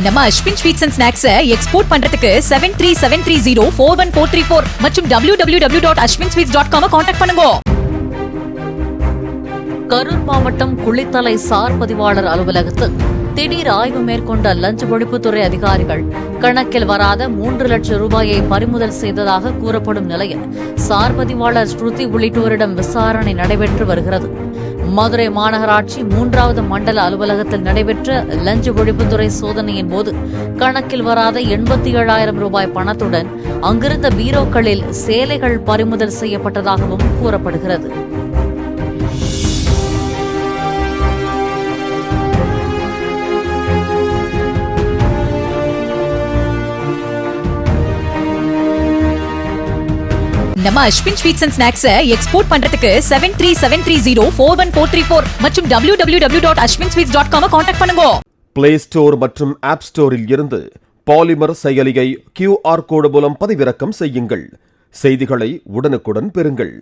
நம்ம Ashwin sweets and snacks export பண்றதுக்கு 7373041434 மற்றும் www.ashwinsweets.com கான்டாக்ட் பண்ணுங்க. கரூர் மாவட்டம் குளித்தலை சார் பதிவாளர் அலுவலகத்தில் திடீர் ஆய்வு மேற்கொண்ட லஞ்ச ஒழிப்புத்துறை அதிகாரிகள் கணக்கில் வராத 3 லட்சம் ரூபாயை பறிமுதல் செய்ததாக கூறப்படும் நிலையில் சார் பதிவாளர் ஸ்ருதி உள்ளிட்டோரிடம் விசாரணை நடைபெற்று வருகிறது. மதுரை மாநகராட்சி 3வது மண்டல அலுவலகத்தில் நடைபெற்ற லஞ்ச ஒழிப்புத்துறை சோதனையின் போது கணக்கில் வராத 87,000 ரூபாய் பணத்துடன் அங்கிருந்த பீரோக்களில் சேலைகள் பறிமுதல் செய்யப்பட்டதாகவும் கூறப்படுகிறது. நம்ம Ashwin sweets and snacks export பண்றதுக்கு 7373041434 மற்றும் www.ashwinsweets.com கான்டாக்ட் பண்ணுங்க. பிளே ஸ்டோர் மற்றும் ஆப் ஸ்டோரில் இருந்து பாலிமர் செயலியை QR கோடு மூலம் பதிவிறக்கம் செய்யுங்கள். செய்திகளை உடனுக்குடன் பெறுங்கள்.